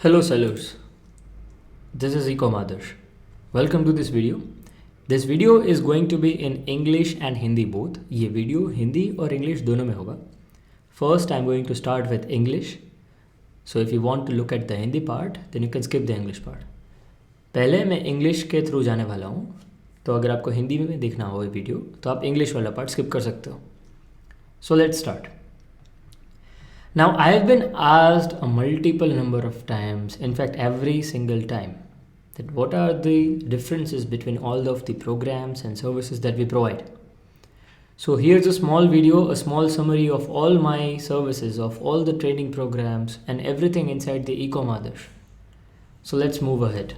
Hello sellers, this is Ecom Adarsh. Welcome to this video. This video is going to be in English and Hindi both. ये video Hindi और English दोनों में होगा. First I'm going to start with English. So if you want to look at the Hindi part, then you can skip the English part. पहले मैं English के through जाने वाला हूँ, तो अगर आपको हिंदी में देखना हो ये वीडियो तो आप English वाला पार्ट स्किप कर सकते हो. So let's start. Now I have been asked a multiple number of times, in fact every single time, that what are the differences between all of the programs and services that we provide. So here's a small video, a small summary of all my services, of all the training programs and everything inside the Ecom Adarsh. So let's move ahead.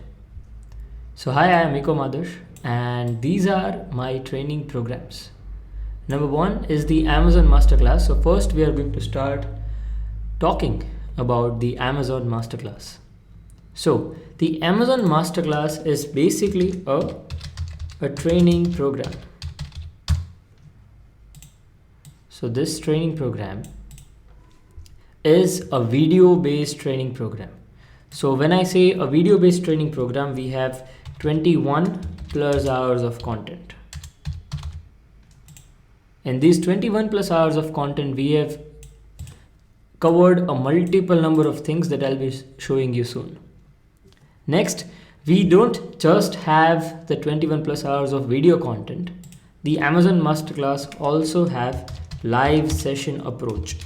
So hi, I am Ecom Adarsh and these are my training programs. Number one is the Amazon Masterclass. So first we are going to start talking about the Amazon Masterclass. So the Amazon Masterclass is basically a training program. So this training program is a video-based training program. So when I say a video-based training program, we have 21 plus hours of content. In these 21 plus hours of content, we have covered a multiple number of things that I'll be showing you soon. Next, we don't just have the 21 plus hours of video content. The Amazon Masterclass also have live session approach.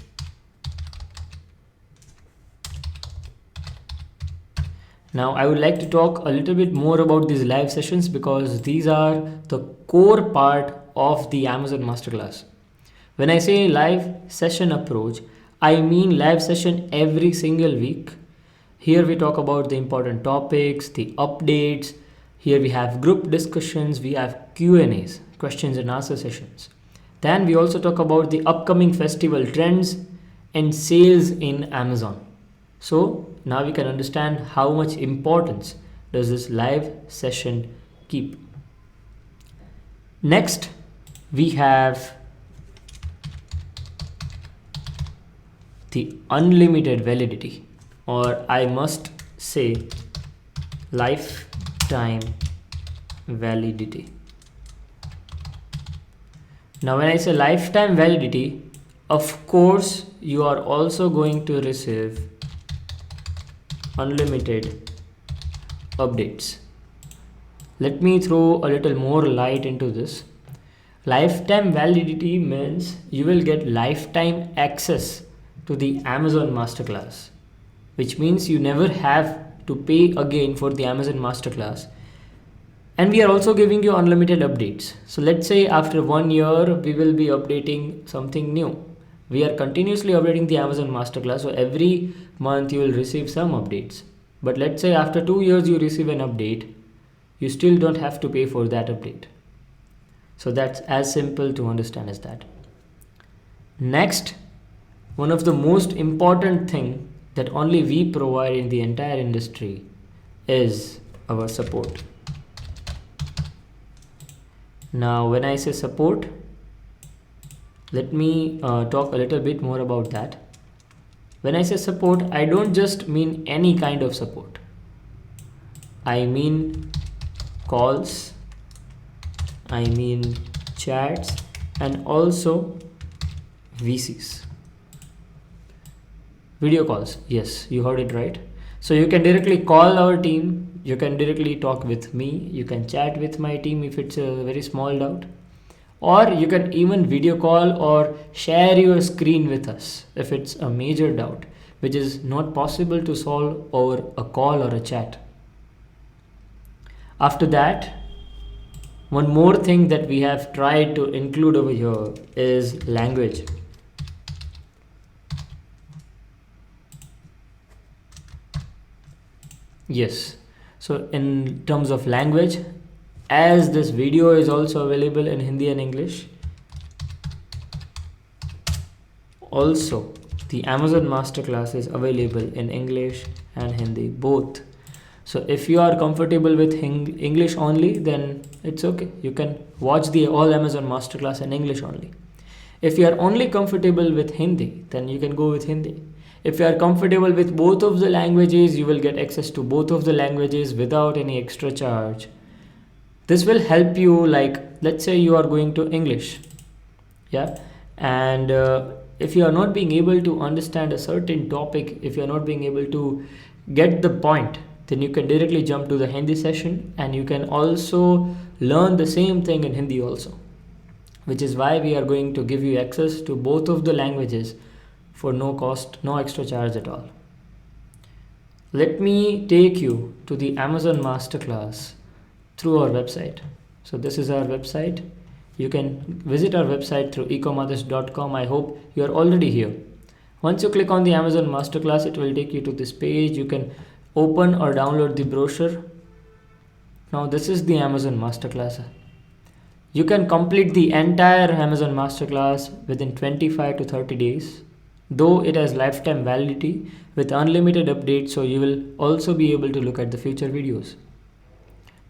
Now I would like to talk a little bit more about these live sessions because these are the core part of the Amazon Masterclass. When I say live session approach, I mean live session every single week. Here we talk about the important topics, the updates. Here we have group discussions, we have Q&As, questions and answer sessions. Then we also talk about the upcoming festival trends and sales in Amazon. So now we can understand how much importance does this live session keep. Next, we have the unlimited validity, or I must say lifetime validity. Now when I say lifetime validity, of course you are also going to receive unlimited updates. Let me throw a little more light into this. Lifetime validity means you will get lifetime access to the Amazon Masterclass, which means you never have to pay again for the Amazon Masterclass. And we are also giving you unlimited updates. So let's say after 1 year, we will be updating something new. We are continuously updating the Amazon Masterclass. So every month you will receive some updates. But let's say after 2 years, you receive an update. You still don't have to pay for that update. So that's as simple to understand as that. Next, one of the most important thing that only we provide in the entire industry is our support. Now, when I say support, let me talk a little bit more about that. When I say support, I don't just mean any kind of support. I mean calls, I mean chats, and also VCs. Video calls, yes, you heard it right. So you can directly call our team, you can directly talk with me, you can chat with my team if it's a very small doubt, or you can even video call or share your screen with us if it's a major doubt, which is not possible to solve over a call or a chat. After that, one more thing that we have tried to include over here is language. Yes, so in terms of language, as this video is also available in Hindi and English, also the Amazon Masterclass is available in English and Hindi both. So if you are comfortable with English only, then it's okay. You can watch the all Amazon Masterclass in English only. If you are only comfortable with Hindi, then you can go with Hindi. If you are comfortable with both of the languages, you will get access to both of the languages without any extra charge. This will help you, like let's say you are going to English, yeah, and if you are not being able to understand a certain topic, if you are not being able to get the point, then you can directly jump to the Hindi session, and you can also learn the same thing in Hindi also, which is why we are going to give you access to both of the languages for no cost, no extra charge at all. Let me take you to the Amazon Masterclass through our website. So this is our website. You can visit our website through ecomothers.com. I hope you are already here. Once you click on the Amazon Masterclass, it will take you to this page. You can open or download the brochure. Now this is the Amazon Masterclass. You can complete the entire Amazon Masterclass within 25 to 30 days, though it has lifetime validity with unlimited updates, so you will also be able to look at the future videos.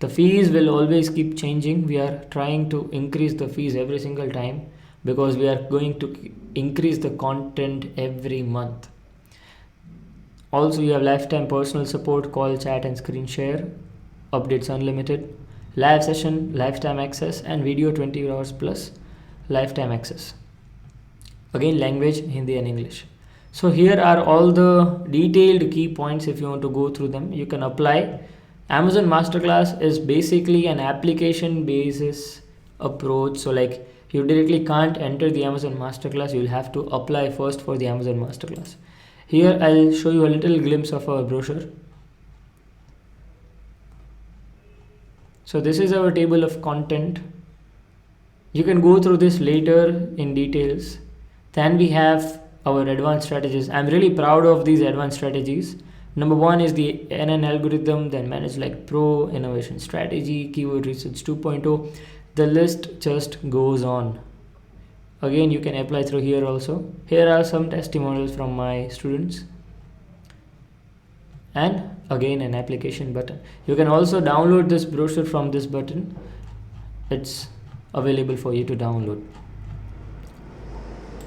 The fees will always keep changing. We are trying to increase the fees every single time because we are going to increase the content every month. Also, you have lifetime personal support, call, chat and screen share, updates unlimited, live session, lifetime access, and video 20 hours plus lifetime access. Again, language Hindi and English. So here are all the detailed key points. If you want to go through them, you can apply. Amazon Masterclass is basically an application basis approach. So like you directly can't enter the Amazon Masterclass. You'll have to apply first for the Amazon Masterclass. Here I'll show you a little glimpse of our brochure. So this is our table of content. You can go through this later in details. Then we have our advanced strategies. I'm really proud of these advanced strategies. Number one is the NN algorithm, then Manage Like Pro, innovation strategy, keyword research 2.0. The list just goes on. Again, you can apply through here also. Here are some testimonials from my students. And again, an application button. You can also download this brochure from this button. It's available for you to download.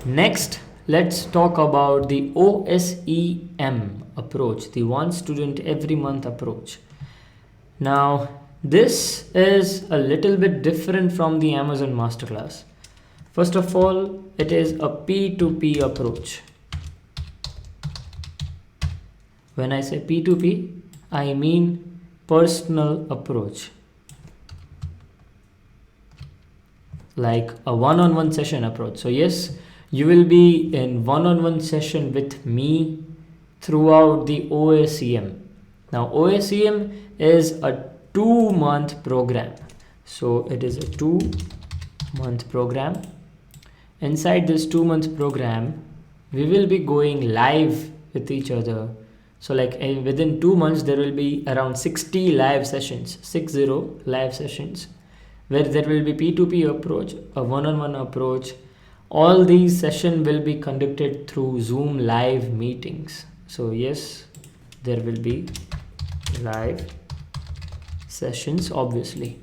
Next, let's talk about the OSEM approach, the one student every month approach. Now, this is a little bit different from the Amazon Masterclass. First of all, it is a P2P approach. When I say P2P, I mean personal approach. Like a one-on-one session approach. So yes, you will be in one-on-one session with me throughout the OSEM. Now OSEM is a 2-month program. So it is a 2-month program. Inside this 2-month program, we will be going live with each other. So like within 2 months, there will be around 60 live sessions, 60 live sessions, where there will be P2P approach, a one-on-one approach. All these sessions will be conducted through Zoom live meetings. So yes, there will be live sessions, obviously,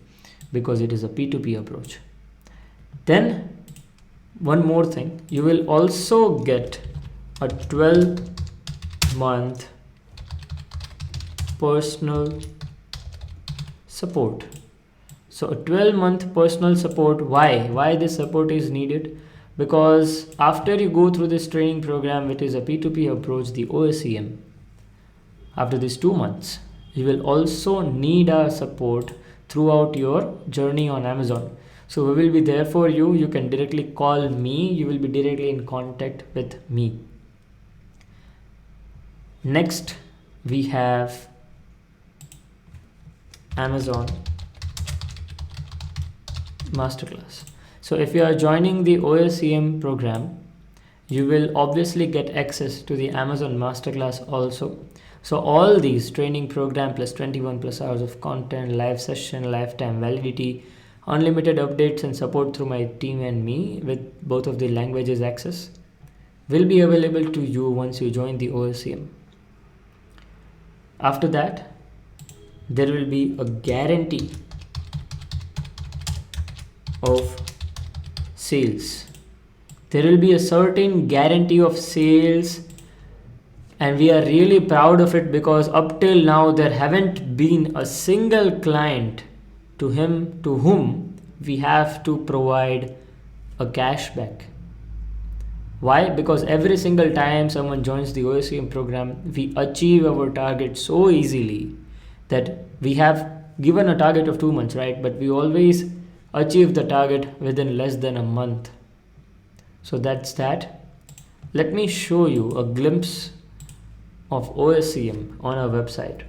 because it is a P2P approach. Then one more thing, you will also get a 12-month personal support. So a 12-month personal support. Why this support is needed? Because after you go through this training program, which is a P2P approach, the OSEM, after these 2 months, you will also need our support throughout your journey on Amazon. So we will be there for you. You can directly call me. You will be directly in contact with me. Next, we have Amazon Masterclass. So if you are joining the OSEM program, you will obviously get access to the Amazon Masterclass also. So all these training program plus 21 plus hours of content, live session, lifetime validity, unlimited updates and support through my team and me with both of the languages access will be available to you once you join the OSEM. After that, there will be a guarantee of sales. There will be a certain guarantee of sales And we are really proud of it because up till now there haven't been a single client to whom we have to provide a cashback. Why? Because every single time someone joins the OSCM program, we achieve our target so easily that we have given a target of 2 months, right? But we always achieve the target within less than a month. So that's that. Let me show you a glimpse of OSCM on our website.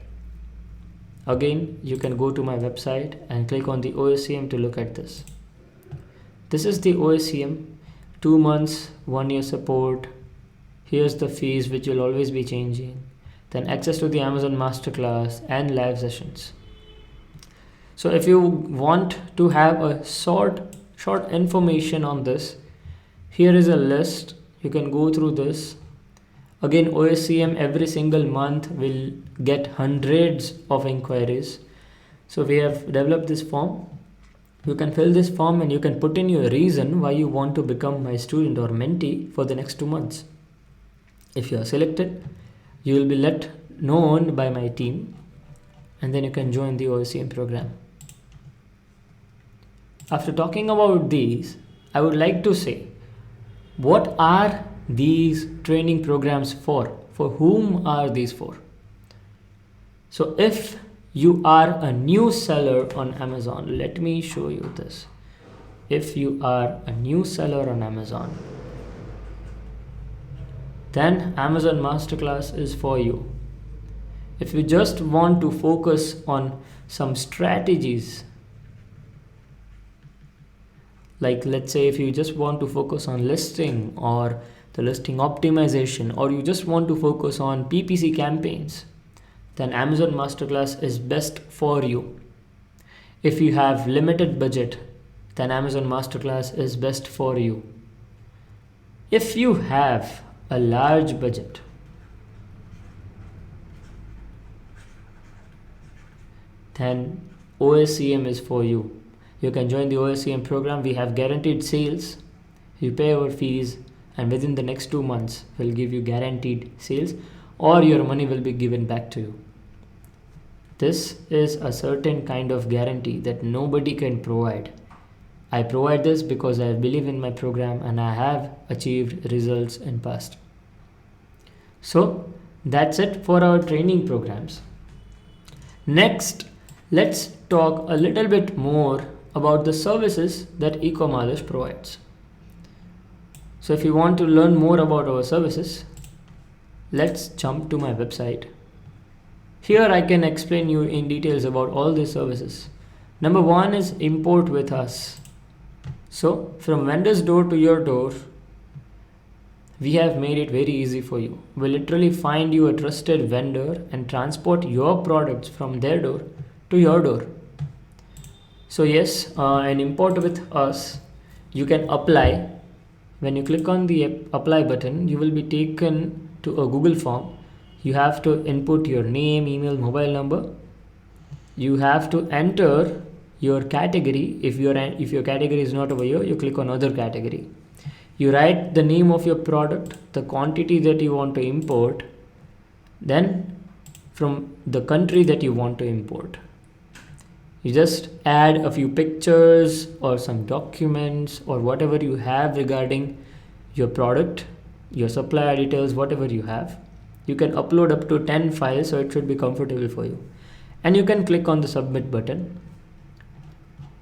Again, you can go to my website and click on the OSCM to look at this. This is the OSCM, 2 months, 1 year support. Here's the fees, which will always be changing. Then access to the Amazon Masterclass and live sessions. So if you want to have a short information on this, here is a list. You can go through this. Again, OSCM every single month will get hundreds of inquiries. So we have developed this form. You can fill this form and you can put in your reason why you want to become my student or mentee for the next 2 months. If you are selected, you will be let known by my team, and then you can join the OSCM program. After talking about these, I would like to say, what are these training programs for? For whom are these for? So if you are a new seller on Amazon, let me show you this. If you are a new seller on Amazon, then Amazon Masterclass is for you. If you just want to focus on some strategies, like let's say if you just want to focus on listing or the listing optimization, or you just want to focus on PPC campaigns, then Amazon Masterclass is best for you. If you have limited budget, then Amazon Masterclass is best for you. If you have a large budget, then OSCM is for you. You can join the OSCM program. We have guaranteed sales. You pay our fees, and within the next 2 months, we'll give you guaranteed sales, or your money will be given back to you. This is a certain kind of guarantee that nobody can provide. I provide this because I believe in my program and I have achieved results in past. So that's it for our training programs. Next, let's talk a little bit more about the services that Ecom Adarsh provides. So if you want to learn more about our services, let's jump to my website. Here I can explain you in details about all these services. Number 1 is import with us. So from vendor's door to your door, we have made it very easy for you. We literally find you a trusted vendor and transport your products from their door to your door. So yes, an import with us, you can apply. When you click on the apply button, you will be taken to a Google form. You have to input your name, email, mobile number. You have to enter your category. If your category is not over here, you click on other category. You write the name of your product, the quantity that you want to import, then from the country that you want to import. You just add a few pictures or some documents or whatever you have regarding your product, your supplier details, whatever you have. You can upload up to 10 files, so it should be comfortable for you. And you can click on the submit button.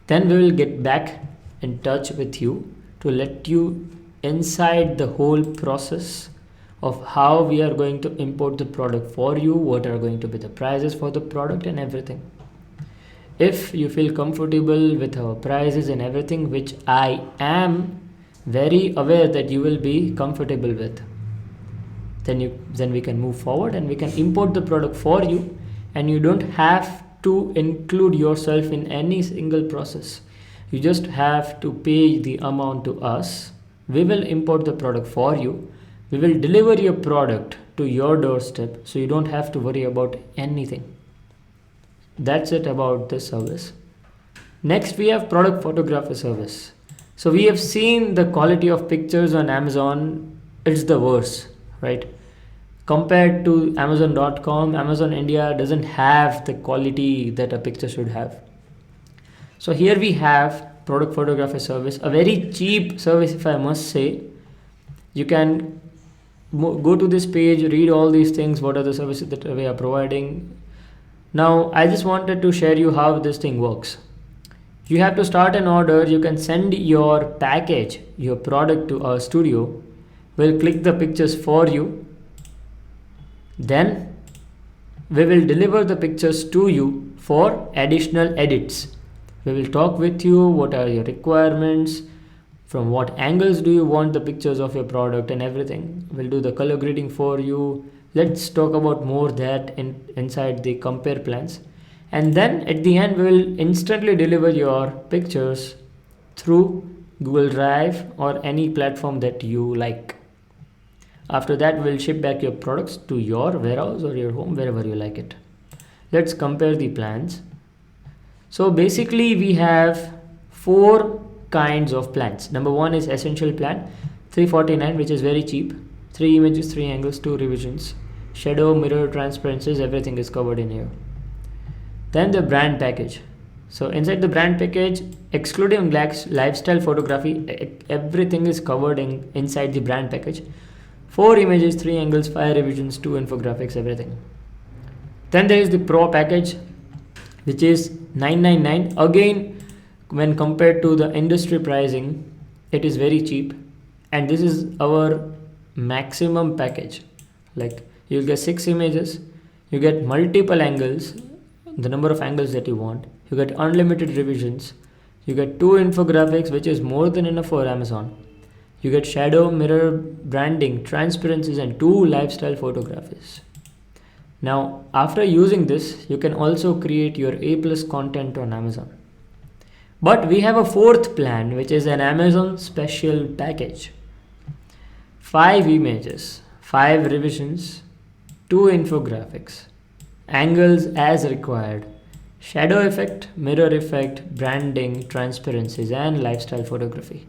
Then we will get back in touch with you to let you inside the whole process of how we are going to import the product for you, what are going to be the prices for the product and everything. If you feel comfortable with our prices and everything, which I am very aware that you will be comfortable with, then we can move forward and we can import the product for you, and you don't have to include yourself in any single process. You just have to pay the amount to us. We will import the product for you. We will deliver your product to your doorstep, so you don't have to worry about anything. That's it about this service. Next, we have product photography service. So we have seen the quality of pictures on Amazon. It's the worst, right? Compared to Amazon.com, Amazon India doesn't have the quality that a picture should have. So here we have product photography service, a very cheap service if I must say. You can go to this page, read all these things, what are the services that we are providing. Now I just wanted to share you how this thing works. You have to start an order, you can send your package, your product to our studio. We'll click the pictures for you. Then we will deliver the pictures to you for additional edits. We will talk with you, what are your requirements, from what angles do you want the pictures of your product and everything. We'll do the color grading for you. Let's talk about more that inside the compare plans. And then at the end, we will instantly deliver your pictures through Google Drive or any platform that you like. After that, we'll ship back your products to your warehouse or your home, wherever you like it. Let's compare the plans. So basically we have 4 kinds of plans. Number 1 is essential plan, $349, which is very cheap. 3 images, 3 angles, 2 revisions, shadow, mirror, transparencies, everything is covered in here. Then the brand package. So inside the brand package, excluding lifestyle photography, everything is covered inside the brand package. 4 images, 3 angles, 5 revisions, 2 infographics, everything. Then there is the pro package, which is $999. Again, when compared to the industry pricing, it is very cheap, and this is our maximum package. Like, you'll get 6 images, you get multiple angles, the number of angles that you want, you get unlimited revisions, you get 2 infographics, which is more than enough for Amazon. You get shadow, mirror, branding, transparencies, and 2 lifestyle photographies. Now, after using this, you can also create your A+ content on Amazon. But we have a 4th plan, which is an Amazon special package. 5 images, 5 revisions, 2 infographics, angles as required, shadow effect, mirror effect, branding, transparencies, and lifestyle photography.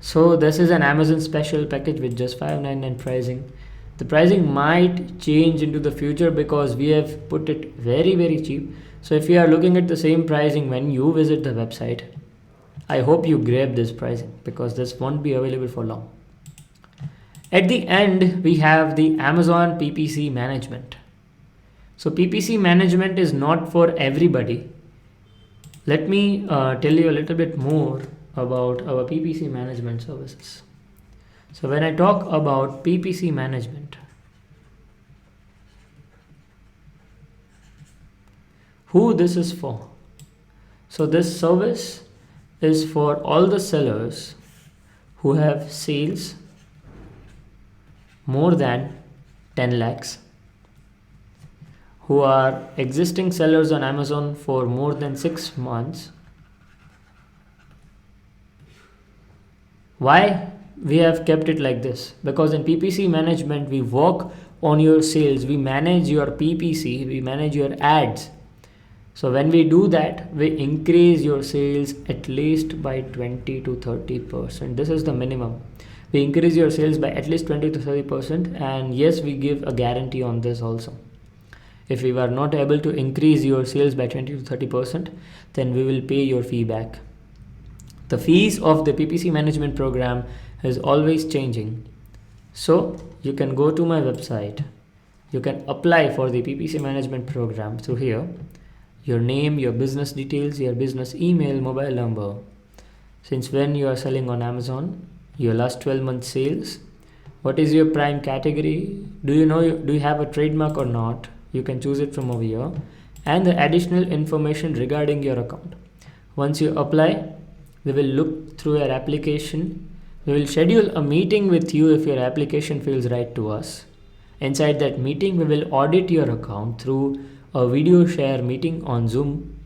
So this is an Amazon special package with just $599 pricing. The pricing might change into the future because we have put it very cheap. So if you are looking at the same pricing when you visit the website, I hope you grab this pricing because this won't be available for long. At the end, we have the Amazon PPC management. So PPC management is not for everybody. Let me tell you a little bit more about our PPC management services. So when I talk about PPC management, who this is for? So this service is for all the sellers who have sales more than 10 lakhs, who are existing sellers on Amazon for more than 6 months. Why we have kept it like this? Because in PPC management, we work on your sales, we manage your PPC, we manage your ads. So when we do that, we increase your sales at least by 20 to 30%. This is the minimum. We increase your sales by at least 20 to 30%, and yes, we give a guarantee on this also. If we were not able to increase your sales by 20 to 30%, then we will pay your fee back. The fees of the PPC management program is always changing. So you can go to my website. You can apply for the PPC management program through here. Your name, your business details, your business email, mobile number. Since when you are selling on Amazon, your last 12 months sales, what is your prime category, do you have a trademark or not? You can choose it from over here, and the additional information regarding your account. Once you apply, we will look through your application. We will schedule a meeting with you if your application feels right to us. Inside that meeting, we will audit your account through a video share meeting on Zoom.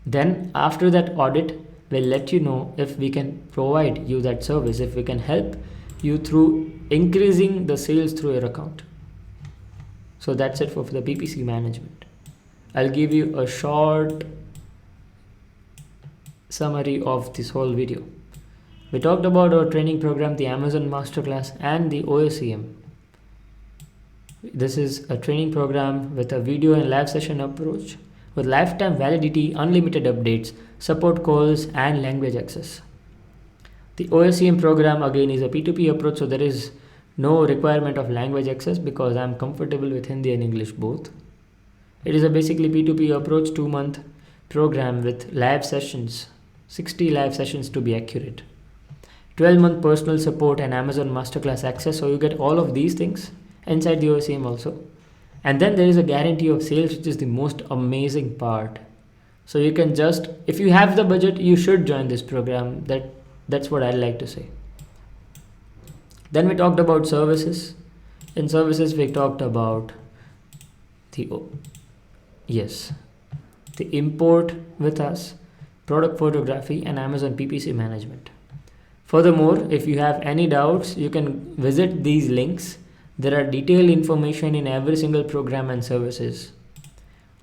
Then after that audit, we'll let you know if we can provide you that service, if we can help you through increasing the sales through your account. So that's it for the PPC management. I'll give you a short summary of this whole video. We talked about our training program, the Amazon Masterclass, and the OSCM. This is a training program with a video and live session approach with lifetime validity, unlimited updates, support calls, and language access. The OSCM program again is a P2P approach, so there is no requirement of language access because I'm comfortable with Hindi and English both. It is a basically P2P approach, 2-month program with live sessions, 60 live sessions to be accurate. 12-month personal support and Amazon Masterclass access, so you get all of these things inside the OSCM also. And then there is a guarantee of sales, which is the most amazing part. So you can just, if you have the budget, you should join this program. That's what I'd like to say. Then we talked about services. In services, we talked about the import with us, product photography, and Amazon PPC management. Furthermore, if you have any doubts, you can visit these links. There are detailed information in every single program and services.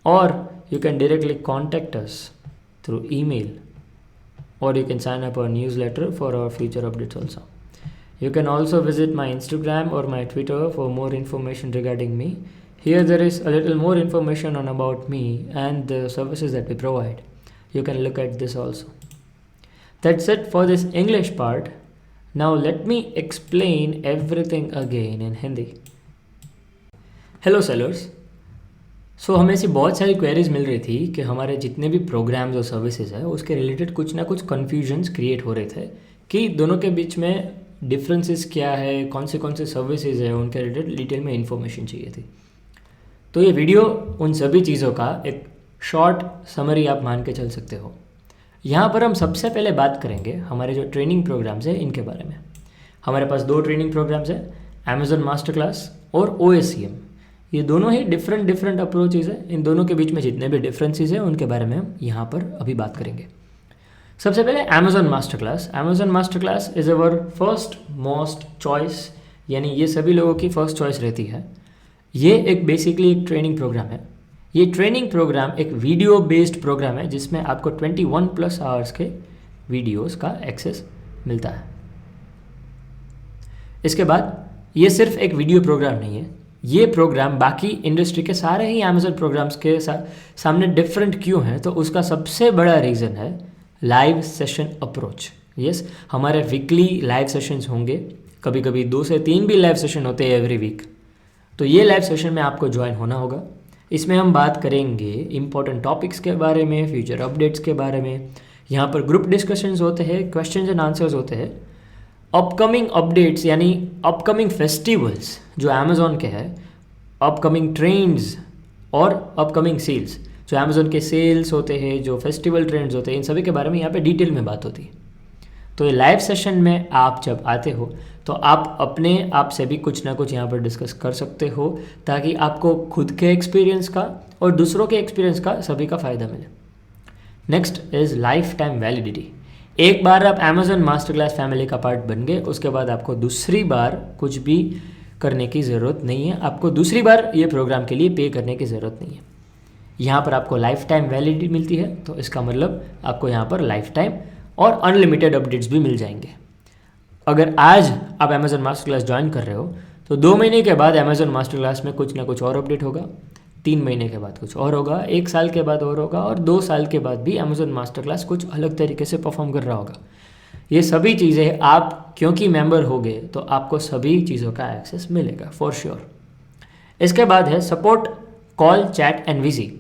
Or you can directly contact us through email, or you can sign up our newsletter for our future updates also. You can also visit my Instagram or my Twitter for more information regarding me. Here there is a little more information on about me and the services that we provide. You can look at this also. That's it for this English part. Now let me explain everything again in Hindi. Hello sellers. सो हमें ऐसी बहुत सारी queries मिल रही थी कि हमारे जितने भी प्रोग्राम्स और सर्विसेज है उसके रिलेटेड कुछ ना कुछ कन्फ्यूजन्स क्रिएट हो रहे थे कि दोनों के बीच में डिफरेंसेस क्या है, कौन से सर्विसेज है, उनके रिलेटेड डिटेल में इंफॉर्मेशन चाहिए थी. तो ये वीडियो उन सभी चीज़ों का एक शॉर्ट समरी आप मान के चल सकते हो. यहाँ पर हम सबसे पहले बात करेंगे हमारे जो ट्रेनिंग प्रोग्राम्स है इनके बारे में. हमारे पास 2 ट्रेनिंग प्रोग्राम्स हैं, अमेजन मास्टर क्लास और OSCM. ये दोनों ही डिफरेंट अप्रोचेज है. इन दोनों के बीच में जितने भी डिफरेंसेस हैं उनके बारे में हम यहाँ पर अभी बात करेंगे. सबसे पहले Amazon master class. Amazon master class is our first most choice, यानी ये सभी लोगों की फर्स्ट चॉइस रहती है. ये एक बेसिकली एक ट्रेनिंग प्रोग्राम है. ये ट्रेनिंग प्रोग्राम एक वीडियो बेस्ड प्रोग्राम है जिसमें आपको 21+ आवर्स के वीडियोस का एक्सेस मिलता है. इसके बाद ये सिर्फ एक वीडियो प्रोग्राम नहीं है. ये प्रोग्राम बाकी इंडस्ट्री के सारे ही अमेजन प्रोग्राम्स के सामने डिफरेंट क्यों हैं, तो उसका सबसे बड़ा रीज़न है लाइव सेशन अप्रोच. यस, हमारे वीकली लाइव सेशंस होंगे, कभी कभी 2 से 3 भी लाइव सेशन होते हैं एवरी वीक. तो ये लाइव सेशन में आपको ज्वाइन होना होगा. इसमें हम बात करेंगे इंपॉर्टेंट टॉपिक्स के बारे में, फ्यूचर अपडेट्स के बारे में. यहाँ पर ग्रुप डिस्कशंस होते हैं, क्वेश्चंस एंड आंसर्स होते हैं. अपकमिंग अपडेट्स यानी अपकमिंग फेस्टिवल्स जो अमेज़ॉन के हैं, अपकमिंग ट्रेंड्स और अपकमिंग सेल्स, जो अमेज़ॉन के सेल्स होते हैं, जो फेस्टिवल ट्रेंड्स होते हैं, इन सभी के बारे में यहाँ पे डिटेल में बात होती है. तो ये लाइव सेशन में आप जब आते हो तो आप अपने आप से भी कुछ ना कुछ यहाँ पर डिस्कस कर सकते हो ताकि आपको खुद के एक्सपीरियंस का और दूसरों के एक्सपीरियंस का सभी का फ़ायदा मिले. Next is life time validity. एक बार आप अमेजन मास्टर क्लास फैमिली का पार्ट बन गए, उसके बाद आपको दूसरी बार कुछ भी करने की ज़रूरत नहीं है. आपको दूसरी बार ये प्रोग्राम के लिए पे करने की ज़रूरत नहीं है. यहाँ पर आपको लाइफ टाइम वैलिडिटी मिलती है, तो इसका मतलब आपको यहाँ पर लाइफ टाइम और अनलिमिटेड अपडेट्स भी मिल जाएंगे. अगर आज आप अमेजन मास्टर क्लास ज्वाइन कर रहे हो तो 2 महीने के बाद अमेजन मास्टर क्लास में कुछ ना कुछ और अपडेट होगा, 3 महीने के बाद कुछ और होगा, 1 साल के बाद और होगा, और 2 साल के बाद भी अमेजन मास्टर क्लास कुछ अलग तरीके से परफॉर्म कर रहा होगा. ये सभी चीज़ें आप क्योंकि मेंबर हो गए तो आपको सभी चीज़ों का एक्सेस मिलेगा फॉर श्योर. इसके बाद है सपोर्ट कॉल, चैट एंड विजी.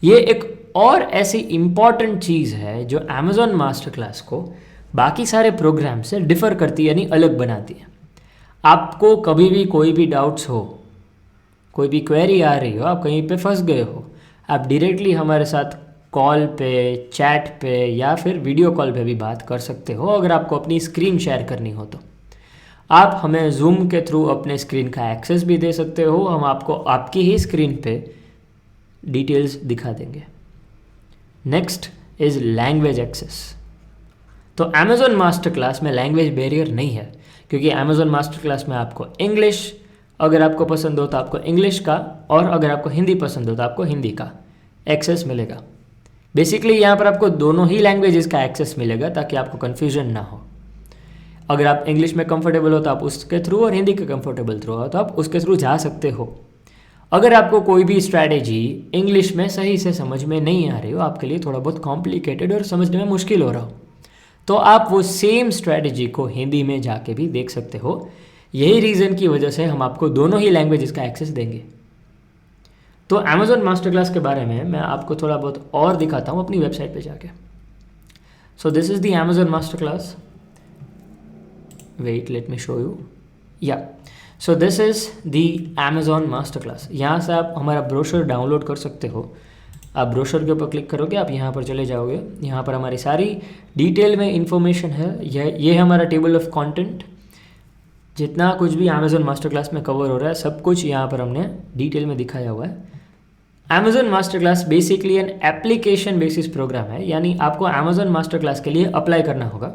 ये एक और ऐसी इम्पॉर्टेंट चीज़ है जो अमेजॉन मास्टर क्लास को बाकी सारे प्रोग्राम से डिफ़र करती है, यानी अलग बनाती है. आपको कभी भी कोई भी डाउट्स हो, कोई भी क्वेरी आ रही हो, आप कहीं पे फंस गए हो, आप डायरेक्टली हमारे साथ कॉल पे, चैट पे या फिर वीडियो कॉल पे भी बात कर सकते हो. अगर आपको अपनी स्क्रीन शेयर करनी हो तो आप हमें जूम के थ्रू अपने स्क्रीन का एक्सेस भी दे सकते हो. हम आपको आपकी ही स्क्रीन पे डिटेल्स दिखा देंगे. Next is language access. तो अमेजॉन मास्टर क्लास में लैंग्वेज बैरियर नहीं है, क्योंकि अमेजॉन मास्टर क्लास में आपको इंग्लिश अगर आपको पसंद हो तो आपको इंग्लिश का, और अगर आपको हिंदी पसंद हो तो आपको हिंदी का एक्सेस मिलेगा. बेसिकली यहाँ पर आपको दोनों ही लैंग्वेजेस का एक्सेस मिलेगा ताकि आपको कन्फ्यूजन ना हो. अगर आप इंग्लिश में कंफर्टेबल हो तो आप उसके थ्रू, और हिंदी के कंफर्टेबल थ्रू हो तो आप उसके थ्रू जा सकते हो। अगर आपको कोई भी स्ट्रैटेजी इंग्लिश में सही से समझ में नहीं आ रही हो, आपके लिए थोड़ा बहुत कॉम्प्लिकेटेड और समझने में मुश्किल हो रहा हो, तो आप वो सेम स्ट्रैटेजी को हिंदी में जाके भी देख सकते हो। यही रीज़न की वजह से हम आपको दोनों ही लैंग्वेजेस का एक्सेस देंगे। तो अमेजोन मास्टर क्लास के बारे में मैं आपको थोड़ा बहुत और दिखाता हूँ अपनी वेबसाइट पे जाके। So this is the Amazon master class. Wait, let me show you. या so this is the Amazon master class. यहाँ से आप हमारा ब्रोशर डाउनलोड कर सकते हो। आप ब्रोशर के ऊपर क्लिक करोगे, आप यहाँ पर चले जाओगे, यहाँ पर हमारी सारी डिटेल में इंफॉर्मेशन है। ये हमारा टेबल ऑफ कंटेंट, जितना कुछ भी अमेजोन मास्टर क्लास में कवर हो रहा है सब कुछ यहाँ पर हमने डिटेल में दिखाया हुआ है। Amazon master Class basically an application basis program है, यानी आपको अमेजोन मास्टर क्लास के लिए अप्लाई करना होगा।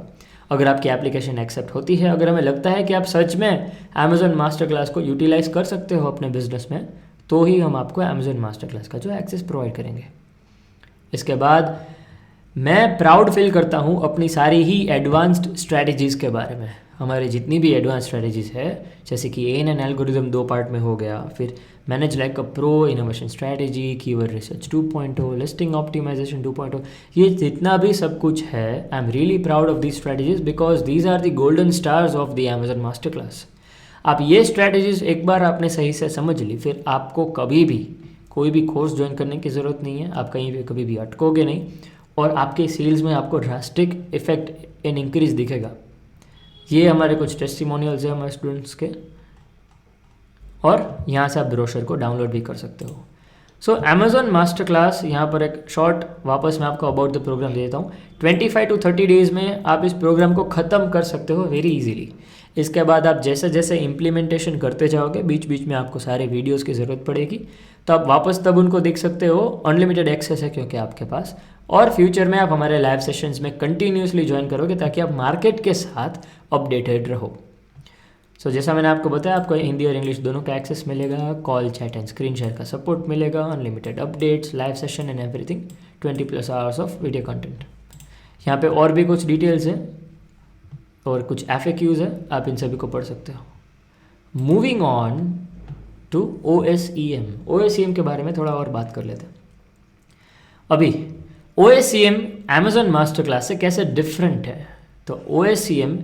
अगर आपकी एप्लीकेशन एक्सेप्ट होती है, अगर हमें लगता है कि आप सच में अमेजोन मास्टर क्लास को यूटिलाइज कर सकते हो अपने बिजनेस में, तो ही हम आपको अमेजोन मास्टर क्लास का जो एक्सेस प्रोवाइड करेंगे। इसके बाद मैं प्राउड फील करता हूँ अपनी सारी ही एडवांस्ड स्ट्रैटेजीज़ के बारे में। हमारी जितनी भी एडवांस स्ट्रैटेजीज़ है, जैसे कि एएनएन एल्गोरिदम 2 पार्ट में हो गया, फिर manage like a pro, innovation strategy, keyword research 2.0, listing optimisation 2.0, ये जितना भी सब कुछ है, I am really proud of these strategies because these are the golden stars of the Amazon master Class. आप ये स्ट्रैटेजीज एक बार आपने सही से समझ ली, फिर आपको कभी भी कोई भी कोर्स ज्वाइन करने की ज़रूरत नहीं है। आप कहीं भी कभी भी अटकोगे नहीं, और आपके सेल्स में आपको ड्रास्टिक इफेक्ट इन इंक्रीज दिखेगा। ये हमारे कुछ टेस्टिमोनियल्स हैं हमारे स्टूडेंट्स के, और यहाँ से आप ब्रोशर को डाउनलोड भी कर सकते हो। सो अमेजोन मास्टर क्लास, यहाँ पर एक शॉर्ट वापस मैं आपको अबाउट द प्रोग्राम दे देता हूँ। 25 to 30 डेज़ में आप इस प्रोग्राम को ख़त्म कर सकते हो वेरी इजीली। इसके बाद आप जैसे जैसे इम्प्लीमेंटेशन करते जाओगे, बीच बीच में आपको सारे वीडियोस की ज़रूरत पड़ेगी, तो आप वापस तब उनको देख सकते हो। अनलिमिटेड एक्सेस है क्योंकि आपके पास, और फ्यूचर में आप हमारे लाइव सेशंस में कंटिन्यूसली ज्वाइन करोगे ताकि आप मार्केट के साथ अपडेटेड रहो। सो जैसा मैंने आपको बताया, आपको हिंदी और इंग्लिश दोनों का एक्सेस मिलेगा, call, chat and screen share का सपोर्ट मिलेगा, unlimited updates, live session and everything, 20+ hours of video content. यहाँ पे और भी कुछ डिटेल्स हैं और कुछ FAQs है, आप इन सभी को पढ़ सकते हो। Moving on to OSEM। OSEM के बारे में थोड़ा और बात कर लेते हैं। अभी OSEM अमेजोन मास्टर क्लास से कैसे डिफरेंट है? तो OSEM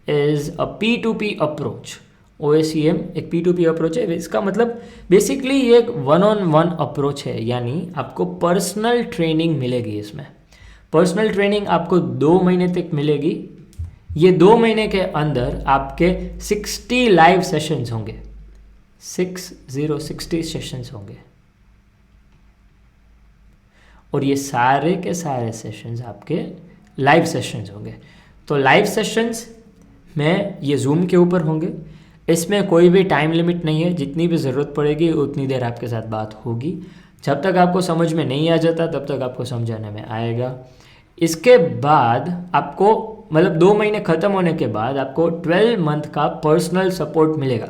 is a P2P approach. OSEM एक P2P अप्रोच है। इसका मतलब बेसिकली ये एक 1-on-1 अप्रोच है, यानी आपको पर्सनल ट्रेनिंग मिलेगी। इसमें पर्सनल ट्रेनिंग आपको 2 महीने तक मिलेगी। ये 2 महीने के अंदर आपके 60 लाइव सेशंस होंगे, 60 सेशंस होंगे, और ये सारे के सारे सेशंस आपके लाइव सेशंस होंगे। तो लाइव सेशंस में ये जूम के ऊपर होंगे। इसमें कोई भी टाइम लिमिट नहीं है, जितनी भी ज़रूरत पड़ेगी उतनी देर आपके साथ बात होगी। जब तक आपको समझ में नहीं आ जाता तब तक आपको समझाने में आएगा। इसके बाद आपको मतलब 2 महीने ख़त्म होने के बाद आपको 12 मंथ का पर्सनल सपोर्ट मिलेगा,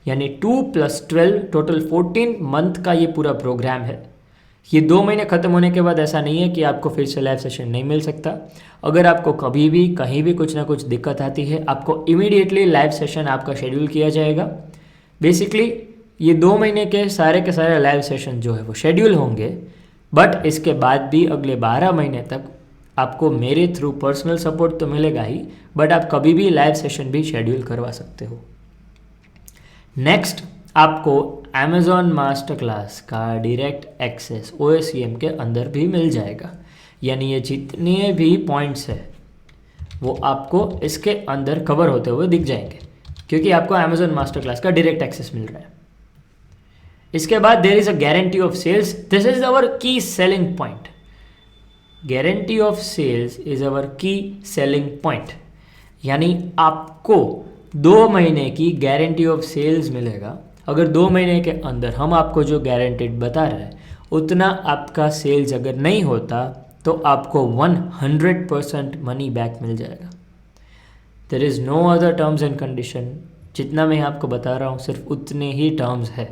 यानी 2 + 12 टोटल 14 मंथ का ये पूरा प्रोग्राम है। ये 2 महीने ख़त्म होने के बाद ऐसा नहीं है कि आपको फिर से लाइव सेशन नहीं मिल सकता। अगर आपको कभी भी कहीं भी कुछ ना कुछ दिक्कत आती है, आपको इमीडिएटली लाइव सेशन आपका शेड्यूल किया जाएगा। बेसिकली ये 2 महीने के सारे लाइव सेशन जो है वो शेड्यूल होंगे, बट इसके बाद भी अगले 12 महीने तक आपको मेरे थ्रू पर्सनल सपोर्ट तो मिलेगा ही, बट आप कभी भी लाइव सेशन भी शेड्यूल करवा सकते हो। नेक्स्ट, आपको अमेजोन मास्टर क्लास का डायरेक्ट एक्सेस OSEM के अंदर भी मिल जाएगा, यानी ये जितने भी पॉइंट्स हैं वो आपको इसके अंदर कवर होते हुए दिख जाएंगे, क्योंकि आपको अमेजोन मास्टर क्लास का डायरेक्ट एक्सेस मिल रहा है। इसके बाद there is a guarantee of sales. This is our key selling point. Guarantee of sales is our key selling point, यानी आपको 2 महीने की गारंटी ऑफ सेल्स मिलेगा। अगर 2 महीने के अंदर हम आपको जो गारंटेड बता रहे हैं उतना आपका सेल्स अगर नहीं होता तो आपको 100% मनी बैक मिल जाएगा। There is no other terms and condition. जितना मैं आपको बता रहा हूँ सिर्फ उतने ही टर्म्स है।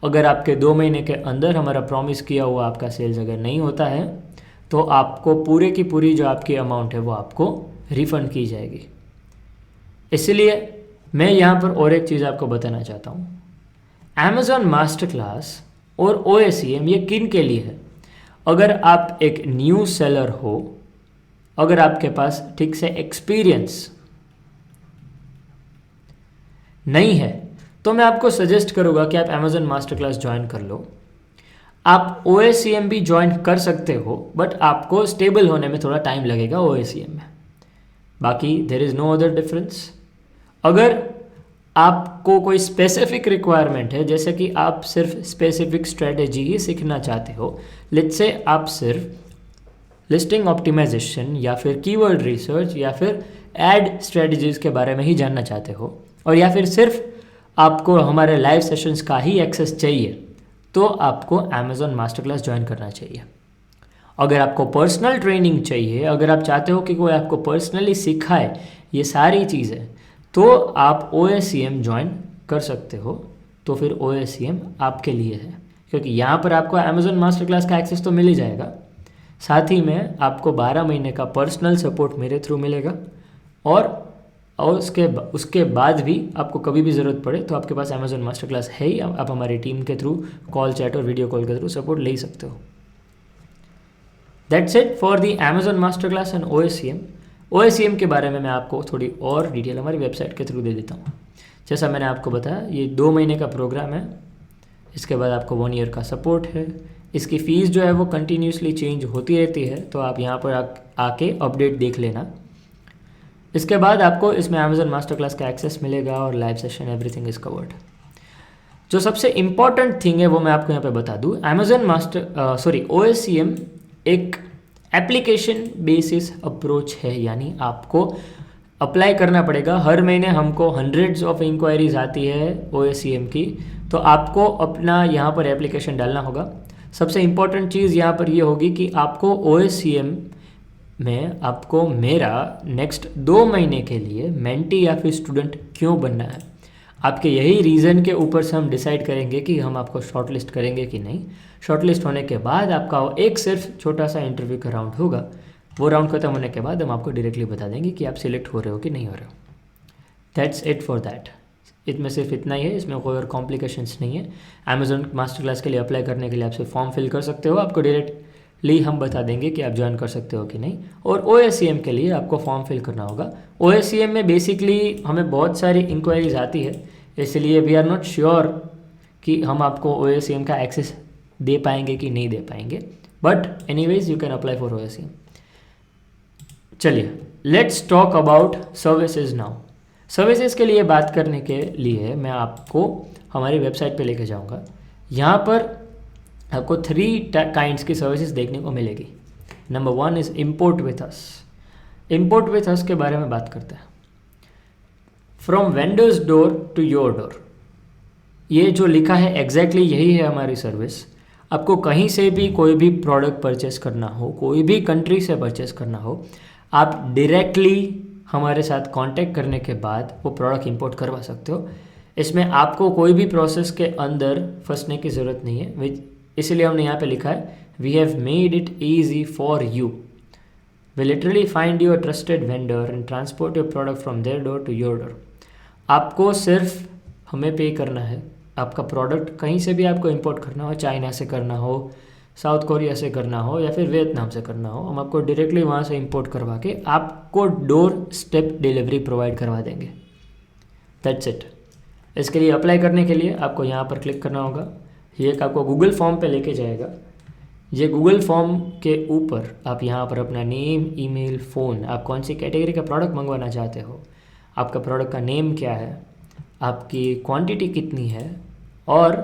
अगर आपके 2 महीने के अंदर हमारा प्रॉमिस किया हुआ आपका सेल्स अगर नहीं होता है तो आपको पूरे की पूरी जो आपकी अमाउंट है वो आपको रिफ़ंड की जाएगी। इसलिए मैं यहाँ पर और एक चीज़ आपको बताना चाहता हूँ, Amazon मास्टर क्लास और OSCM ये किन के लिए है? अगर आप एक न्यू सेलर हो, अगर आपके पास ठीक से एक्सपीरियंस नहीं है, तो मैं आपको सजेस्ट करूँगा कि आप Amazon मास्टर क्लास ज्वाइन कर लो। आप OSCM भी ज्वाइन कर सकते हो, बट आपको स्टेबल होने में थोड़ा टाइम लगेगा OSCM में। बाकी there is no other difference. अगर आपको कोई स्पेसिफिक रिक्वायरमेंट है, जैसे कि आप सिर्फ स्पेसिफिक स्ट्रेटेजी ही सीखना चाहते हो, लेट्स से आप सिर्फ लिस्टिंग ऑप्टिमाइजेशन या फिर कीवर्ड रिसर्च या फिर एड स्ट्रेटजीज के बारे में ही जानना चाहते हो, और या फिर सिर्फ आपको हमारे लाइव सेशंस का ही एक्सेस चाहिए, तो आपको Amazon मास्टर क्लास ज्वाइन करना चाहिए। अगर आपको पर्सनल ट्रेनिंग चाहिए, अगर आप चाहते हो कि कोई आपको पर्सनली सिखाए ये सारी चीज़ें, तो आप OSCM ज्वाइन कर सकते हो। तो फिर OSCM आपके लिए है, क्योंकि यहाँ पर आपको Amazon मास्टर क्लास का एक्सेस तो मिल ही जाएगा, साथ ही में आपको 12 महीने का पर्सनल सपोर्ट मेरे थ्रू मिलेगा, और उसके बाद भी आपको कभी भी ज़रूरत पड़े तो आपके पास Amazon मास्टर क्लास है ही, आप हमारी टीम के थ्रू कॉल, चैट और वीडियो कॉल के थ्रू सपोर्ट ले ही सकते हो। That's it for the Amazon master class and OSCM के बारे में मैं आपको थोड़ी और डिटेल हमारी वेबसाइट के थ्रू दे देता हूँ। जैसा मैंने आपको बताया, ये 2 महीने का प्रोग्राम है, इसके बाद आपको 1 ईयर का सपोर्ट है। इसकी फ़ीस जो है वो कंटिन्यूसली चेंज होती रहती है, तो आप यहाँ पर आके अपडेट देख लेना। इसके बाद आपको इसमें Amazon मास्टर क्लास का एक्सेस मिलेगा और live session, everything is covered. जो सबसे इम्पॉर्टेंट थिंग है वो मैं आपको यहाँ पे बता दूँ, OSCM एक एप्लीकेशन बेसिस अप्रोच है, यानी आपको अप्लाई करना पड़ेगा। हर महीने हमको हंड्रेड्स ऑफ इंक्वायरीज आती है OSCM की, तो आपको अपना यहाँ पर एप्लीकेशन डालना होगा। सबसे इम्पॉर्टेंट चीज़ यहाँ पर ये होगी कि आपको OSCM में आपको मेरा नेक्स्ट 2 महीने के लिए मेंटी या फिर स्टूडेंट क्यों बनना है। आपके यही रीज़न के ऊपर से हम डिसाइड करेंगे कि हम आपको शॉर्टलिस्ट करेंगे कि नहीं। शॉर्टलिस्ट होने के बाद आपका एक सिर्फ छोटा सा इंटरव्यू का राउंड होगा, वो राउंड खत्म होने के बाद हम आपको डायरेक्टली बता देंगे कि आप सिलेक्ट हो रहे हो कि नहीं हो रहे हो। That's it for that. इसमें सिर्फ इतना ही है, इसमें कोई और कॉम्प्लिकेशंस नहीं है। Amazon मास्टर क्लास के लिए अप्लाई करने के लिए आप सिर्फ फॉर्म फिल कर सकते हो, आपको डायरेक्टली हम बता देंगे कि आप ज्वाइन कर सकते हो कि नहीं। और OSCM के लिए आपको फॉर्म फिल करना होगा। OSCM में बेसिकली हमें बहुत सारी इंक्वायरीज आती है, इसलिए वी आर नॉट श्योर कि हम आपको OSCM का एक्सेस दे पाएंगे कि नहीं दे पाएंगे, but anyways you can apply for OSCM। चलिए let's talk about services now. Services के लिए बात करने के लिए मैं आपको हमारी वेबसाइट पे लेके जाऊंगा। यहाँ पर आपको 3 काइंड्स की सर्विसेज देखने को मिलेगी। Number 1 is import with us. Import with us के बारे में बात करते हैं। From vendors door to your door, ये जो लिखा है एग्जैक्टली यही है हमारी सर्विस। आपको कहीं से भी कोई भी प्रोडक्ट परचेस करना हो, कोई भी कंट्री से परचेस करना हो, आप डायरेक्टली हमारे साथ कांटेक्ट करने के बाद वो प्रोडक्ट इंपोर्ट करवा सकते हो। इसमें आपको कोई भी प्रोसेस के अंदर फंसने की ज़रूरत नहीं है, इसलिए हमने यहाँ पे लिखा है we have made it easy for you. We literally find your trusted vendor and transport your product from their door to your door. आपको सिर्फ हमें पे करना है, आपका प्रोडक्ट कहीं से भी आपको इंपोर्ट करना हो, चाइना से करना हो, साउथ कोरिया से करना हो या फिर वियतनाम से करना हो, हम आपको डायरेक्टली वहाँ से इंपोर्ट करवा के आपको डोर स्टेप डिलीवरी प्रोवाइड करवा देंगे। That's it. इसके लिए अप्लाई करने के लिए आपको यहाँ पर क्लिक करना होगा। ये एक आपको गूगल फॉर्म पे लेके जाएगा। ये गूगल फॉर्म के ऊपर आप यहाँ पर अपना नेम, ईमेल, फ़ोन, आप कौन सी कैटेगरी का प्रोडक्ट मंगवाना चाहते हो, आपका प्रोडक्ट का नेम क्या है, आपकी क्वांटिटी कितनी है और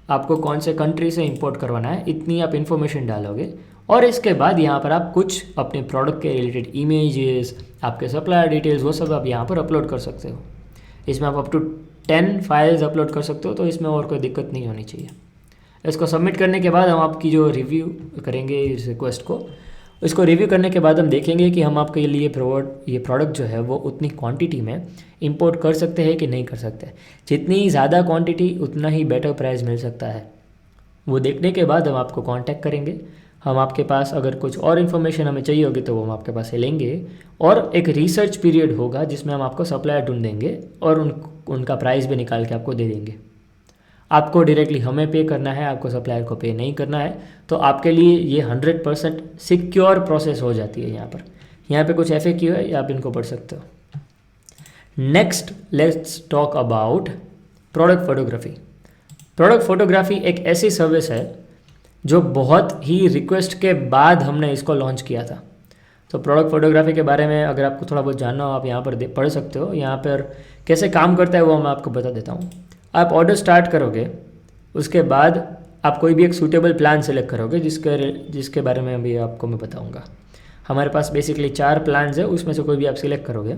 आपको कौन से कंट्री से इंपोर्ट करवाना है, इतनी आप इन्फॉर्मेशन डालोगे। और इसके बाद यहाँ पर आप कुछ अपने प्रोडक्ट के रिलेटेड इमेजेस, आपके सप्लायर डिटेल्स, वो सब आप यहाँ पर अपलोड कर सकते हो। इसमें आप अप टू 10 फाइल्स अपलोड कर सकते हो, तो इसमें और कोई दिक्कत नहीं होनी चाहिए। इसको सबमिट करने के बाद हम आपकी जो रिव्यू करेंगे इस रिक्वेस्ट को, इसको रिव्यू करने के बाद हम देखेंगे कि हम आपके लिए ये प्रोडक्ट जो है वो उतनी क्वांटिटी में इंपोर्ट कर सकते हैं कि नहीं कर सकते। जितनी ज़्यादा क्वांटिटी उतना ही बेटर प्राइस मिल सकता है। वो देखने के बाद हम आपको कांटेक्ट करेंगे, हम आपके पास अगर कुछ और इन्फॉर्मेशन हमें चाहिए होगी तो वो हम आपके पास से लेंगे, और एक रिसर्च पीरियड होगा जिसमें हम आपको सप्लायर ढूंढेंगे और उनका प्राइस भी निकाल के आपको दे देंगे। आपको डायरेक्टली हमें पे करना है, आपको सप्लायर को पे नहीं करना है, तो आपके लिए ये 100% सिक्योर प्रोसेस हो जाती है। यहाँ पे कुछ FAQ है, आप इनको पढ़ सकते हो। Next let's talk about product photography. Product photography एक ऐसी सर्विस है जो बहुत ही रिक्वेस्ट के बाद हमने इसको लॉन्च किया था। तो प्रोडक्ट फोटोग्राफी के बारे में अगर आपको थोड़ा बहुत जानना हो, आप यहाँ पर पढ़ सकते हो। यहाँ पर कैसे काम करता है वो मैं आपको बता देता हूँ। आप ऑर्डर स्टार्ट करोगे, उसके बाद आप कोई भी एक सूटेबल प्लान सेलेक्ट करोगे जिसके बारे में अभी आपको मैं बताऊँगा। हमारे पास बेसिकली 4 प्लान्स है, उसमें से कोई भी आप सिलेक्ट करोगे।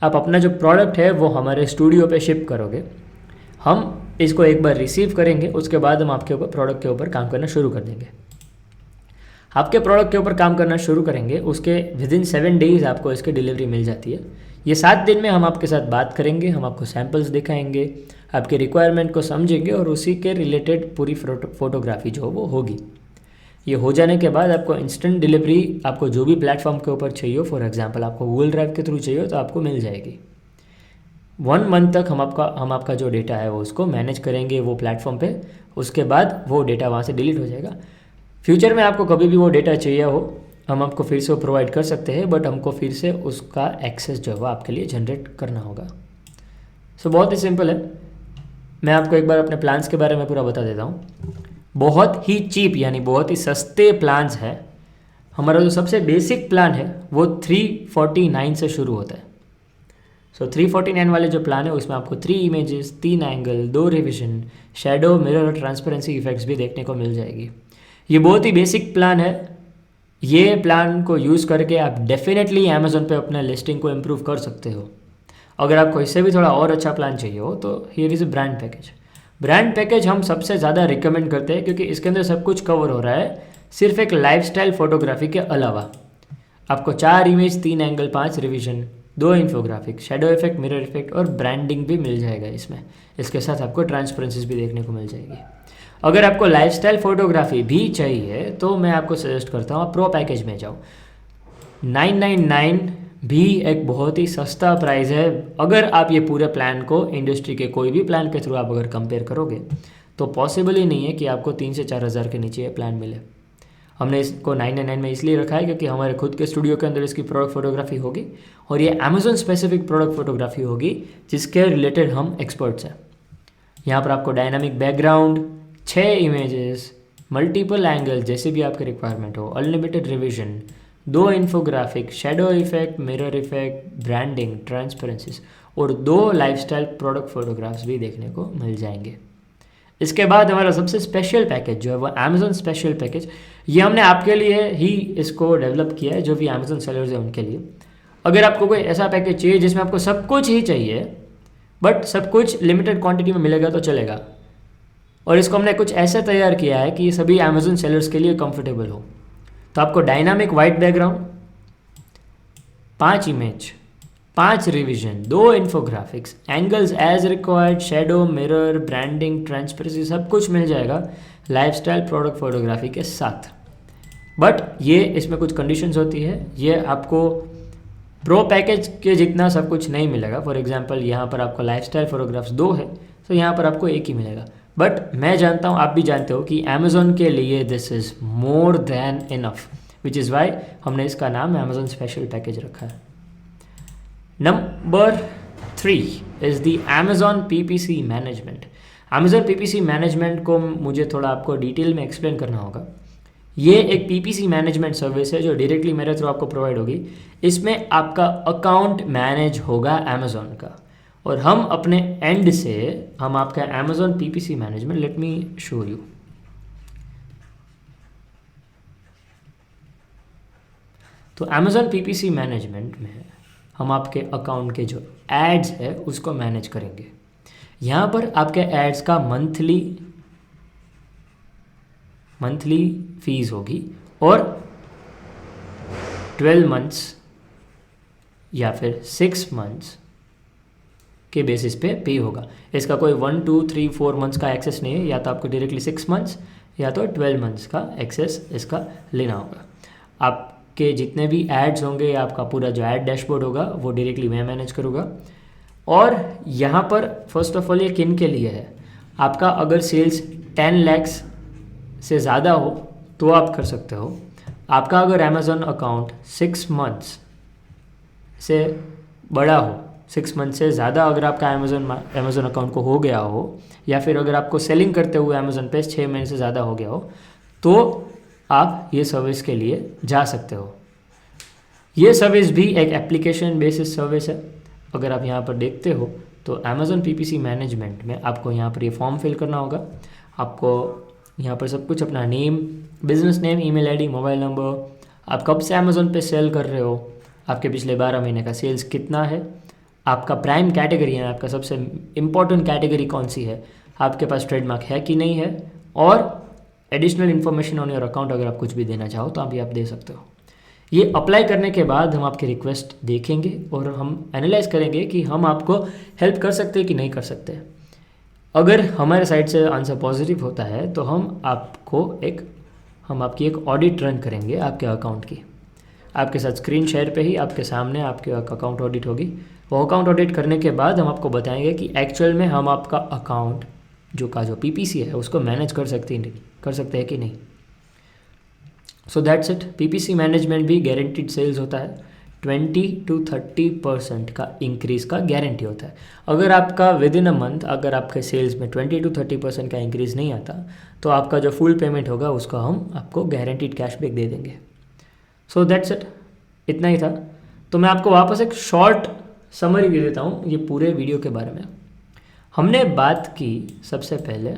आप अपना जो प्रोडक्ट है वो हमारे स्टूडियो पे शिप करोगे, हम इसको एक बार रिसीव करेंगे, उसके बाद हम आपके ऊपर प्रोडक्ट के ऊपर काम करना शुरू कर देंगे। आपके प्रोडक्ट के ऊपर काम करना शुरू करेंगे, उसके विदिन 7 डेज़ आपको इसकी डिलीवरी मिल जाती है। ये 7 दिन में हम आपके साथ बात करेंगे, हम आपको सैम्पल्स दिखाएंगे, आपके रिक्वायरमेंट को समझेंगे और उसी के रिलेटेड पूरी फोटोग्राफी जो वो होगी। ये हो जाने के बाद आपको इंस्टेंट डिलीवरी, आपको जो भी प्लेटफॉर्म के ऊपर चाहिए हो, फॉर एग्जांपल आपको गूगल ड्राइव के थ्रू चाहिए तो आपको मिल जाएगी। 1 मंथ तक हम आपका जो डेटा है वो उसको मैनेज करेंगे वो प्लेटफॉर्म पे, उसके बाद वो डेटा वहाँ से डिलीट हो जाएगा। फ्यूचर में आपको कभी भी वो डेटा चाहिए हो, हम आपको फिर से वो प्रोवाइड कर सकते हैं, बट हमको फिर से उसका एक्सेस जो है वो आपके लिए जनरेट करना होगा। सो बहुत ही सिंपल है। मैं आपको एक बार अपने प्लान्स के बारे में पूरा बता देता हूँ। बहुत ही चीप यानी बहुत ही सस्ते प्लान्स हैं। हमारा जो सबसे बेसिक प्लान है वो 349 से शुरू होता है। सो 349 वाले जो प्लान है उसमें आपको 3 images, 3 angle, 2 revision, shadow, mirror और ट्रांसपेरेंसी इफेक्ट्स भी देखने को मिल जाएगी। ये बहुत ही बेसिक प्लान है। ये प्लान को यूज़ करके आप डेफिनेटली अमेज़न पे अपना लिस्टिंग को इम्प्रूव कर सकते हो। अगर आपको इससे भी थोड़ा और अच्छा प्लान चाहिए हो तो here is a brand package. Brand package हम सबसे ज़्यादा रिकमेंड करते हैं क्योंकि इसके अंदर सब कुछ कवर हो रहा है, सिर्फ एक लाइफस्टाइल फोटोग्राफी के अलावा। आपको 4 image, 3 angle, 5 revision, 2 infographic, shadow effect, mirror effect और ब्रांडिंग भी मिल जाएगा इसमें। इसके साथ आपको ट्रांसपेरेंसीज भी देखने को मिल जाएगी। अगर आपको लाइफस्टाइल फोटोग्राफी भी चाहिए तो मैं आपको सजेस्ट करता हूँ आप प्रो पैकेज में जाओ। 999 भी एक बहुत ही सस्ता प्राइस है। अगर आप ये पूरे प्लान को इंडस्ट्री के कोई भी प्लान के थ्रू आप अगर कंपेयर करोगे तो पॉसिबल ही नहीं है कि आपको 3 से 4 हज़ार के नीचे ये प्लान मिले। हमने इसको 999 में इसलिए रखा है क्योंकि हमारे खुद के स्टूडियो के अंदर इसकी प्रोडक्ट फोटोग्राफी होगी और ये अमेज़न स्पेसिफिक प्रोडक्ट फोटोग्राफी होगी जिसके रिलेटेड हम एक्सपर्ट्स हैं। यहाँ पर आपको dynamic background, 6 images, multiple angle जैसे भी आपके रिक्वायरमेंट हो, unlimited revision, 2 infographic, shadow effect, mirror effect, branding, transparencies और 2 लाइफस्टाइल प्रोडक्ट फोटोग्राफ्स भी देखने को मिल जाएंगे। इसके बाद हमारा सबसे स्पेशल पैकेज जो है वो अमेज़न स्पेशल पैकेज, ये हमने आपके लिए ही इसको डेवलप किया है, जो भी अमेज़न सेलर्स हैं उनके लिए। अगर आपको कोई ऐसा पैकेज चाहिए जिसमें आपको सब कुछ ही चाहिए बट सब कुछ लिमिटेड क्वांटिटी में मिलेगा तो चलेगा, और इसको हमने कुछ ऐसे तैयार किया है कि ये सभी अमेज़न सेलर्स के लिए कंफर्टेबल हो। तो आपको dynamic white background, 5 image, 5 revision, 2 infographics, angles as required, shadow, mirror, branding, transparency सब कुछ मिल जाएगा लाइफस्टाइल प्रोडक्ट फोटोग्राफी के साथ। बट ये इसमें कुछ कंडीशंस होती है, ये आपको प्रो पैकेज के जितना सब कुछ नहीं मिलेगा। फॉर एग्जांपल यहाँ पर आपको लाइफस्टाइल फोटोग्राफ्स 2 है तो यहाँ पर आपको 1 ही मिलेगा। बट मैं जानता हूँ, आप भी जानते हो कि अमेज़न के लिए this is more than enough, which is why हमने इसका नाम अमेज़न स्पेशल पैकेज रखा है। Number 3 is the Amazon PPC management. Amazon PPC management को मुझे थोड़ा आपको डिटेल में एक्सप्लेन करना होगा। ये एक PPC मैनेजमेंट सर्विस है जो डायरेक्टली मेरे थ्रू आपको प्रोवाइड होगी। इसमें आपका अकाउंट मैनेज होगा अमेज़न का, और हम अपने एंड से हम आपका Amazon PPC management, late me show you. तो अमेज़न PPC मैनेजमेंट में हम आपके अकाउंट के जो एड्स है उसको मैनेज करेंगे। यहाँ पर आपके एड्स का मंथली फीस होगी और 12 मंथ्स या फिर 6 मंथ्स के बेसिस पे पे होगा। इसका कोई 1, 2, 3, 4 मंथ्स का एक्सेस नहीं है, या तो आपको डायरेक्टली 6 मंथ्स या तो 12 मंथ्स का एक्सेस इसका लेना होगा। आपके जितने भी एड्स होंगे, आपका पूरा जो ऐड डैशबोर्ड होगा वो डायरेक्टली मैं मैनेज करूँगा। और यहाँ पर फर्स्ट ऑफ ऑल ये किन के लिए है, आपका अगर सेल्स 10 लैक्स से ज़्यादा हो तो आप कर सकते हो। आपका अगर अमेज़न अकाउंट 6 मंथ्स से बड़ा हो, 6 मंथ से ज़्यादा अगर आपका अमेज़न अकाउंट को हो गया हो, या फिर अगर आपको सेलिंग करते हुए अमेज़न पे 6 महीने से ज़्यादा हो गया हो, तो आप ये सर्विस के लिए जा सकते हो। ये सर्विस भी एक एप्लीकेशन बेसिस सर्विस है। अगर आप यहाँ पर देखते हो तो अमेज़न PPC मैनेजमेंट में आपको यहाँ पर ये फॉर्म फिल करना होगा। आपको यहाँ पर सब कुछ, अपना name, business name, email ID, mobile number, आप कब से अमेज़न पे सेल कर रहे हो, आपके पिछले 12 महीने का सेल्स कितना है, आपका प्राइम कैटेगरी है, आपका सबसे इम्पोर्टेंट कैटेगरी कौन सी है, आपके पास ट्रेडमार्क है कि नहीं है, और additional information on your account अगर आप कुछ भी देना चाहो तो आप दे सकते हो। ये अप्लाई करने के बाद हम आपकी रिक्वेस्ट देखेंगे और हम एनालाइज करेंगे कि हम आपको हेल्प कर सकते हैं कि नहीं कर सकते। अगर हमारे साइड से आंसर पॉजिटिव होता है तो हम आपकी एक ऑडिट रन करेंगे आपके अकाउंट की। आपके साथ स्क्रीन शेयर पे ही आपके सामने आपके अकाउंट ऑडिट होगी। वो अकाउंट ऑडिट करने के बाद हम आपको बताएंगे कि एक्चुअल में हम आपका अकाउंट जो PPC है उसको मैनेज कर सकते हैं कि नहीं। सो दैट्स इट। PPC मैनेजमेंट भी गारंटीड सेल्स होता है। 20 to 30% का इंक्रीज़ का गारंटी होता है। अगर आपका विद इन अ मंथ अगर आपके सेल्स में 20 to 30% का इंक्रीज़ नहीं आता तो आपका जो फुल पेमेंट होगा उसका हम आपको गारंटीड कैशबैक दे देंगे। सो दैट्स इट, इतना ही था। तो मैं आपको वापस एक शॉर्ट समरी दे देता हूँ ये पूरे वीडियो के बारे में। हमने बात की सबसे पहले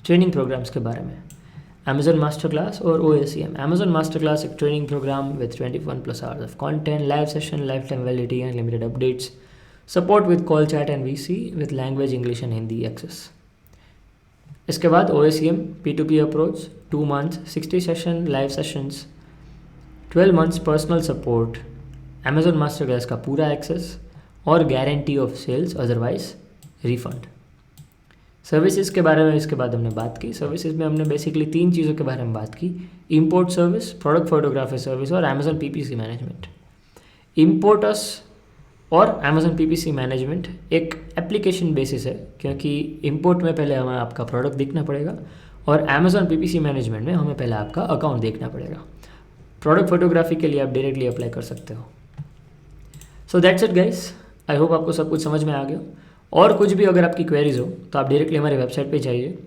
ट्रेनिंग प्रोग्राम्स के बारे में, Amazon मास्टर क्लास और OACM। Amazon मास्टर क्लास एक training program with 21+ hours of content, live session, life time validity, unlimited updates, support with call chat and VC with language English and Hindi access. इसके बाद OACM P2P approach, 2 months 60 session, live sessions, 12 months personal support, Amazon master class का पूरा access और guarantee of sales otherwise refund. Services के बारे में इसके बाद हमने बात की। सर्विसेज में हमने बेसिकली 3 चीज़ों के बारे में बात की, import service, product photography service और Amazon PPC मैनेजमेंट। इंपोर्टर्स और Amazon PPC मैनेजमेंट एक एप्लीकेशन बेसिस है, क्योंकि इंपोर्ट में पहले हमें आपका प्रोडक्ट देखना पड़ेगा और Amazon PPC मैनेजमेंट में हमें पहले आपका अकाउंट देखना पड़ेगा। प्रोडक्ट फोटोग्राफी के लिए आप डायरेक्टली अप्लाई कर सकते हो। सो that's it guys, I hope आपको सब कुछ समझ में आ गया। और कुछ भी अगर आपकी क्वेरीज हो तो आप डायरेक्टली हमारी वेबसाइट पे जाइए।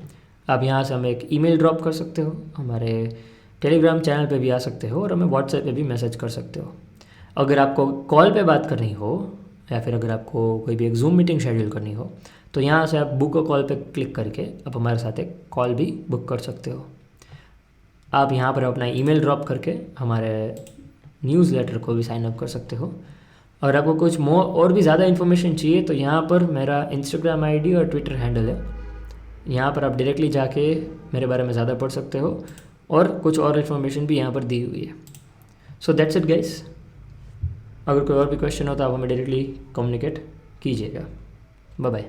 आप यहाँ से हमें एक ईमेल ड्रॉप कर सकते हो, हमारे टेलीग्राम चैनल पे भी आ सकते हो और हमें व्हाट्सएप पे भी मैसेज कर सकते हो। अगर आपको कॉल पे बात करनी हो या फिर अगर आपको कोई भी एक जूम मीटिंग शेड्यूल करनी हो तो यहाँ से आप बुक अ कॉल पे क्लिक करके आप हमारे साथ एक कॉल भी बुक कर सकते हो। आप यहाँ पर अपना ईमेल ड्रॉप करके हमारे न्यूज़लेटर को भी साइन अप कर सकते हो। और आपको कुछ और भी ज़्यादा इन्फॉर्मेशन चाहिए तो यहाँ पर मेरा इंस्टाग्राम ID और ट्विटर हैंडल है, यहाँ पर आप डायरेक्टली जाके मेरे बारे में ज़्यादा पढ़ सकते हो और कुछ और इन्फॉर्मेशन भी यहाँ पर दी हुई है। So that's it guys. अगर कोई और भी क्वेश्चन हो तो आप हमें डायरेक्टली कम्युनिकेट कीजिएगा। Bye bye.